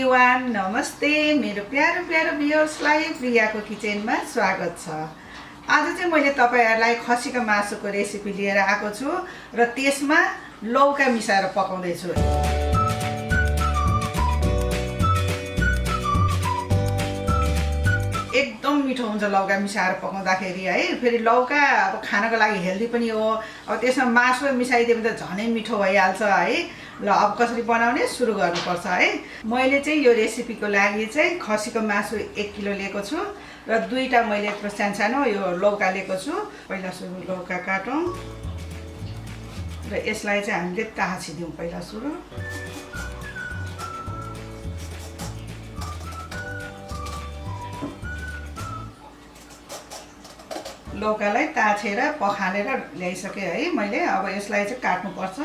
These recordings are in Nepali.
एभ्रिवान नमस्ते मेरो प्यारो प्यारो भ्युअर्सलाई प्रियाको किचनमा स्वागत छ। आज चाहिँ मैले तपाईहरुलाई खसीको मासुको रेसिपी लिएर आएको छु र त्यसमा लौका मिसाएर पकाउँदै छु। एकदम मिठो हुन्छ लौका मिसाएर पकाउँदाखेरि है। फेरि लौका अब खानको लागि हेल्दी पनि हो। अब त्यसमा मासु मिसाइदियो भने त झनै मिठो भइहाल्छ है। ल अब कसरी बनाउने सुरु गर्नुपर्छ है। मैले चाहिँ यो रेसिपीको लागि चाहिँ खसीको मासु 1 किलो लिएको छु र दुईटा मैले यत्रो सानो यो लौका लिएको छु। पहिला सुरु लौका काटौँ र यसलाई चाहिँ हामीले ताछिदिउँ। पहिला सुरु लौकालाई ताछेर पखालेर ल्याइसके है मैले। अब यसलाई चाहिँ काट्नुपर्छ।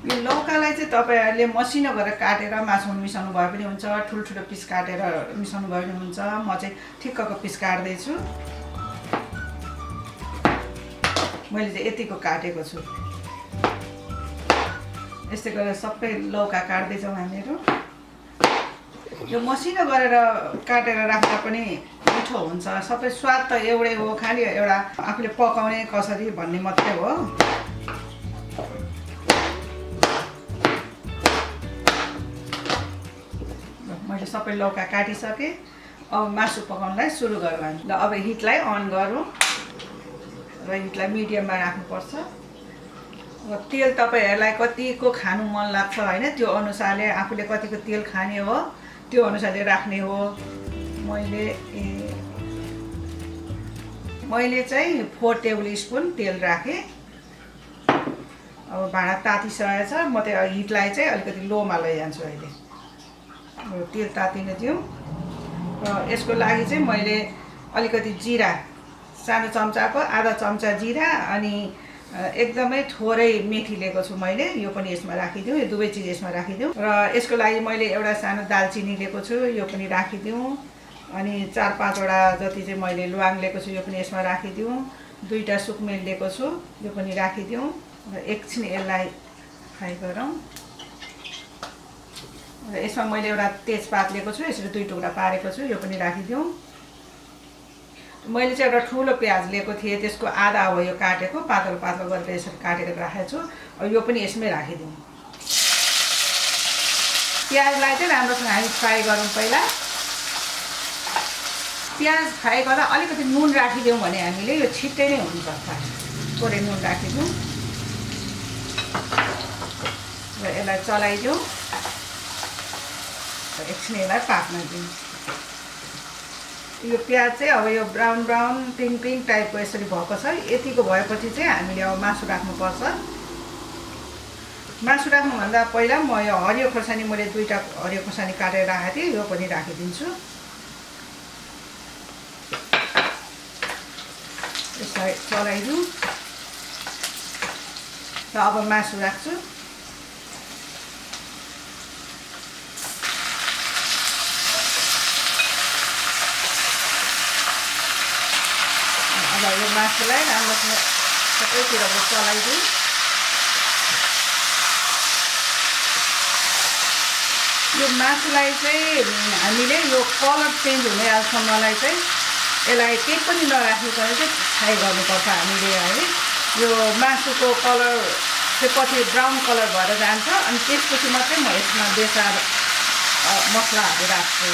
यो लौकालाई चाहिँ तपाईहरुले मसिनो गरेर काटेर मासुमा मिसाउनु भए पनि हुन्छ, ठुल्ठुलो पिस काटेर मिसाउनु भए पनि हुन्छ। म चाहिँ ठिक्कको पिस काट्दै छु। मैले चाहिँ यतिको काटेको छु। यस्तै गरेर सबै लौका काट्दै जाउँ हामीहरु। यो मसिनो गरेर काटेर राख्दा पनि मिठो हुन्छ। सबै स्वाद त एउटै हो, खाली एउटा आफूले पकाउने कसरी भन्ने मात्रै हो। मैले सबै लौका काटिसके। अब मासु पकाउनलाई सुरु गरौँ हामी। ल अब हिटलाई अन गरौँ र हिटलाई मिडियममा राख्नुपर्छ। र तेल तपाईहरुलाई कतिको खानु मन लाग्छ हैन, त्यो अनुसारले आफूले कतिको तेल खाने हो त्यो अनुसारले राख्ने हो। मैले चाहिँ 4 टेबल स्पुन तेल राखेँ। अब भाँडा तातिसकेको छ। म त्यो हिटलाई चाहिँ अलिकति लोमा लैजान्छु अहिले। तेल तातिन दिउँ र यसको लागि चाहिँ मैले अलिकति जिरा, सानो चम्चाको आधा चम्चा जिरा अनि एकदमै थोरै मेथी लिएको छु मैले। यो पनि यसमा राखिदिउँ। यो दुवै चिज यसमा राखिदिउँ। र यसको लागि मैले एउटा सानो दालचिनी लिएको छु, यो पनि राखिदिउँ। अनि 4-5 वटा जति चाहिँ मैले ल्वाङ लिएको छु, यो पनि यसमा राखिदिउँ। 2टा सुकमेल लिएको छु, यो पनि राखिदिउँ। र एकछिन यसलाई फ्राई गरौँ। र यसमा मैले एउटा तेजपात लिएको छु, यसरी 2 टुक्रा पारेको छु, यो पनि राखिदिउँ। मैले चाहिँ एउटा ठुलो प्याज लिएको थिएँ, त्यसको आधा हो यो काटेको, पातलो पातलो गरेर यसरी काटेर राखेको छु। अब यो पनि यसमै राखिदिउँ। प्याजलाई चाहिँ राम्रोसँग हामी फ्राई गरौँ। पहिला प्याज फ्राई गर्दा अलिकति नुन राखिदिउँ भने हामीले यो छिट्टै नै हुन्छ। थोरै नुन राखिदिउँ र यसलाई चलाइदिउँ। एकछिन यसलाई पाक्न दिउँ। यो प्याज चाहिँ अब यो ब्राउन ब्राउन पिङ्क पिङ्क टाइपको यसरी भएको छ। यतिको भएपछि चाहिँ हामीले अब मासु राख्नुपर्छ। मासु राख्नुभन्दा पहिला म यो हरियो खोर्सानी, मैले 2टा हरियो खोर्सानी काटेर राखेको थिएँ, यो पनि राखिदिन्छु। यसलाई चलाइदिउँ र अब मासु राख्छु। अब यो मासुलाई राम्रोसँग सबैतिर चलाइदिउँ। यो मासुलाई चाहिँ हामीले यो कलर चेन्ज हुने आलसम्मलाई चाहिँ यसलाई केही पनि नराखिकन चाहिँ फ्राई गर्नुपर्छ हामीले है। यो मासुको कलर चाहिँ पछि ब्राउन कलर भएर जान्छ। अनि त्यसपछि मात्रै म यसमा बेसार मसलाहरू राख्छु।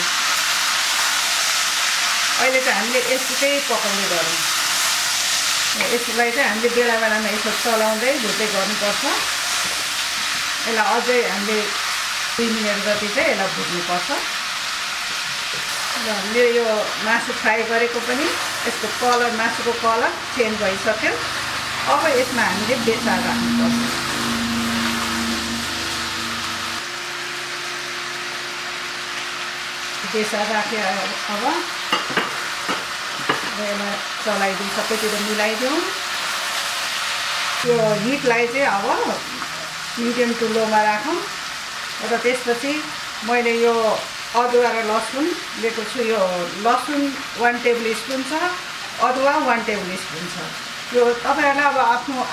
अहिले चाहिँ हामीले यतिकै पकाउने गरौँ। यसलाई चाहिँ हामीले बेला बेलामा यसो चलाउँदै भुट्दै गर्नुपर्छ। यसलाई अझै हामीले 2 मिनट जति चाहिँ यसलाई भुट्नुपर्छ। र मेरो यो मासु फ्राई गरेको पनि यसको कलर, मासुको कलर चेन्ज भइसक्यो। अब यसमा हामीले बेसार राख्नुपर्छ। बेसार राखे अब यसलाई चलाइदिउँ, सबैतिर मिलाइदिउँ। यो हिटलाई चाहिँ अब मिडियम टु लोमा राखौँ। र त्यसपछि मैले यो अदुवा र लसुन लिएको छु। यो लसुन 1 टेबल स्पुन छ, अदुवा 1 टेबल स्पुन छ। यो तपाईँहरूलाई अब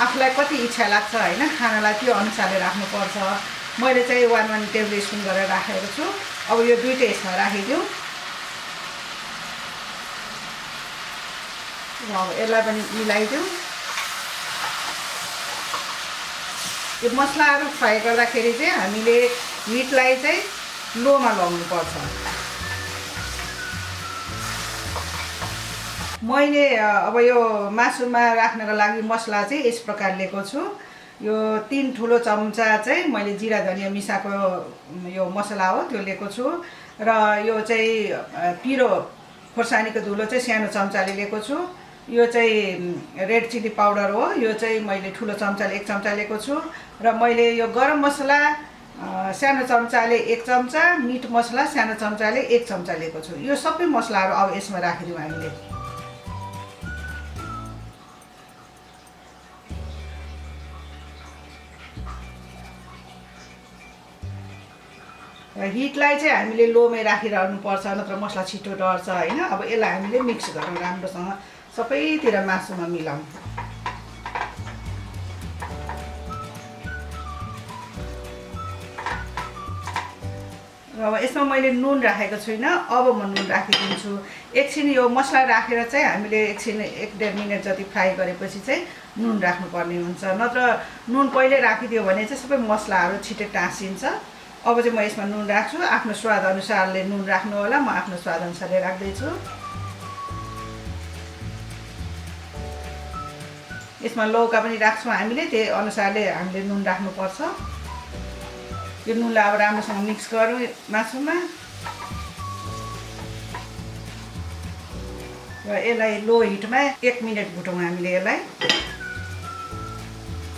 आफूलाई कति इच्छा लाग्छ होइन खानालाई त्यो अनुसारले राख्नुपर्छ। मैले चाहिँ 1 टेबल स्पुन गरेर राखेको छु। अब यो दुईटै यसमा राखिदिउँ। अब यसलाई पनि मिलाइदिउँ। यो मसलाहरू फ्राई गर्दाखेरि चाहिँ हामीले हिटलाई चाहिँ लोमा लगाउनुपर्छ। मैले अब यो मासुमा राख्नको लागि मसला चाहिँ यस प्रकार लिएको छु। यो 3 ठुलो चम्चा चाहिँ मैले जिरा धनियाँ मिसाएको यो मसला हो त्यो लिएको छु। र यो चाहिँ पिरो खोर्सानीको धुलो चाहिँ सानो चम्चाले लिएको छु। यो चाहिँ रेड चिली पाउडर हो, यो चाहिँ मैले ठुलो चम्चाले 1 चम्चा लिएको छु। र मैले यो गरम मसला सानो चम्चाले 1 चम्चा, मिट मसला सानो चम्चाले 1 चम्चा लिएको छु। यो सबै मसलाहरू अब यसमा राखिदिउँ हामीले। हिटलाई चाहिँ हामीले लोमै राखिरहनुपर्छ, नत्र मसला छिटो डढ्छ होइन। अब यसलाई हामीले मिक्स गरौँ राम्रोसँग, सबैतिर मासुमा मिलाउँ। र अब यसमा मैले नुन राखेको छुइनँ, अब म नुन राखिदिन्छु। एकछिन यो मसला राखेर चाहिँ हामीले एकछिन 1-1.5 मिनट जति फ्राई गरेपछि चाहिँ नुन राख्नुपर्ने हुन्छ, नत्र नुन पहिले राखिदियो भने चाहिँ सबै मसलाहरू छिटै टाँसिन्छ। अब चाहिँ म यसमा नुन राख्छु। आफ्नो स्वाद अनुसारले नुन राख्नु होला, म आफ्नो स्वाद अनुसारले राख्दैछु। यसमा लौका पनि राख्छौँ हामीले, त्यही अनुसारले हामीले नुन राख्नुपर्छ। यो नुनलाई अब राम्रोसँग मिक्स गरौँ मासुमा। र यसलाई लो हिटमा 1 मिनट भुटौँ हामीले यसलाई।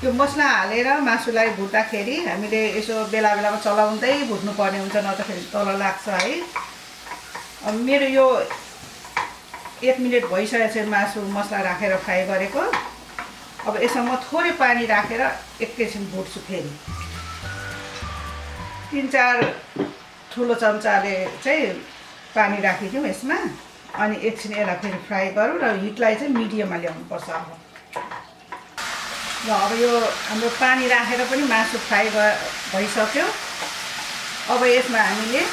यो मसला हालेर मासुलाई भुट्दाखेरि हामीले यसो बेला बेलामा चलाउँदै भुट्नुपर्ने हुन्छ, नत्रखेरि तल लाग्छ है। अब मेरो यो 1 मिनट भइसकेको छ मासु मसला राखेर फ्राई गरेको। अब यसमा म थोरै पानी राखेर एकैछिन भुट्छु फेरि। 3-4 ठुलो चम्चाले चाहिँ पानी राखिदिउँ यसमा, अनि एकछिन यसलाई फेरि फ्राई गरौँ। र हिटलाई चाहिँ मिडियममा ल्याउनुपर्छ अब। र अब यो हाम्रो पानी राखेर पनि मासु फ्राई भइसक्यो। अब यसमा हामीले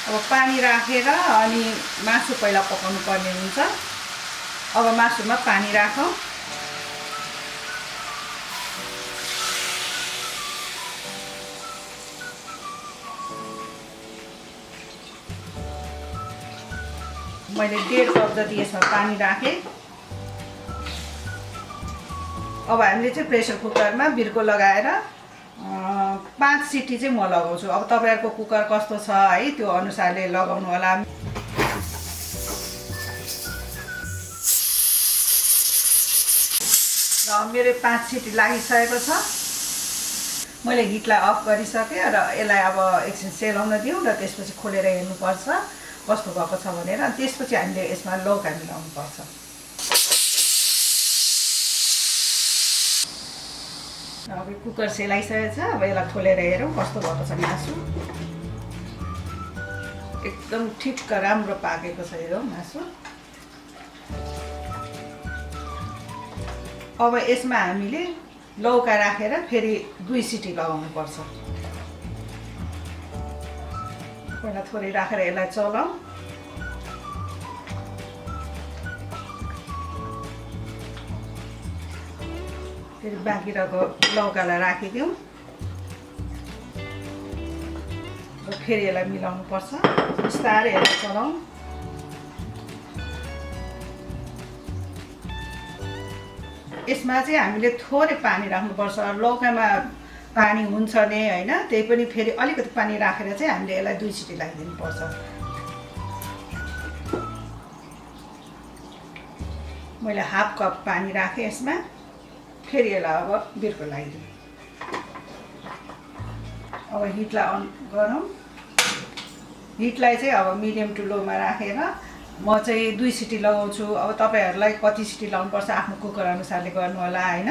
अब पानी राखेर अनि मासु पहिला पकाउनु पर्ने हुन्छ। अब मासुमा पानी राखौँ। मैले 1.5 कप जति यसमा पानी राखेँ। अब हामीले चाहिँ प्रेसर कुकरमा बिर्को लगाएर 5 सिटी चाहिँ म लगाउँछु। अब तपाईँहरूको कुकर कस्तो छ है त्यो अनुसारले लगाउनु होला। र मेरो 5 सिटी लागिसकेको छ। मैले हिटलाई अफ गरिसकेँ र यसलाई अब एकछिन सेलाउन दिउँ र त्यसपछि खोलेर हेर्नुपर्छ कस्तो भएको छ भनेर। त्यसपछि हामीले यसमा लौका मिलाउनुपर्छ। अब कुकर सेलाइसकेको छ। अब यसलाई खोलेर हेरौँ कस्तो भएको छ मासु। एकदम ठिक्क राम्रो पाकेको छ यो मासु। अब यसमा हामीले लौका राखेर फेरि 2 सिटी लगाउनुपर्छ। पहिला थोरै राखेर यसलाई चलाउँ। फेरि बाँकी रहेको लौकालाई राखिदिउँ। फेरि यसलाई मिलाउनु पर्छ, बिस्तारै यसलाई चलाउँ। यसमा चाहिँ हामीले थोरै पानी राख्नुपर्छ। लौकामा पानी हुन्छ नै होइन, त्यही पनि फेरि अलिकति पानी राखेर चाहिँ हामीले यसलाई 2 सिटी लगाइदिनुपर्छ। मैले 1/2 कप पानी राखेँ यसमा। फेरि यसलाई अब बिर्को लगाइदिउँ। अब हिटलाई अन गरौँ। हिटलाई चाहिँ अब मिडियम टु लोमा राखेर म चाहिँ 2 सिटी लगाउँछु। अब तपाईँहरूलाई कति सिटी लगाउनुपर्छ आफ्नो कुकर अनुसारले गर्नु होला होइन।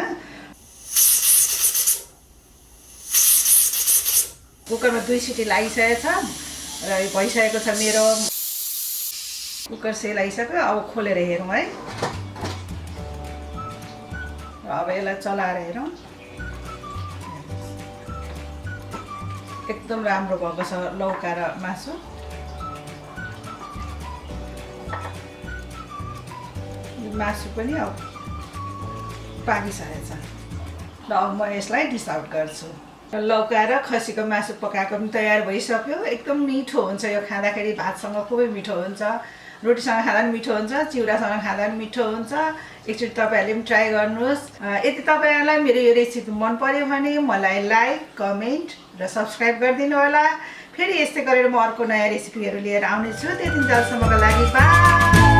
कुकरमा 2 सिटी लागिसकेको छ र भइसकेको छ मेरो कुकर सेलाइसक्यो। अब खोलेर हेरौँ है। अब यसलाई चलाएर हेरौँ। एकदम राम्रो भएको छ लौका र मासु। मासु पनि अब पाकिसकेछ। ल अब म यसलाई डिस आउट गर्छु। लौका र खसीको मासु पकाएको पनि तयार भइसक्यो। एकदम मिठो हुन्छ यो, खाँदाखेरि भातसँग खुबै मिठो हुन्छ, रोटीसँग खाँदा पनि मिठो हुन्छ, चिउरासँग खाँदा पनि मिठो हुन्छ। एकचोटि तपाईँहरूले पनि ट्राई गर्नुहोस्। यदि तपाईँहरूलाई मेरो यो रेसिपी मन पर्यो भने मलाई लाइक, कमेन्ट र सब्सक्राइब गरिदिनु होला। फेरि यस्तै गरेर म अर्को नयाँ रेसिपीहरू लिएर आउनेछु। त्यति बेलासम्मको लागि बाई।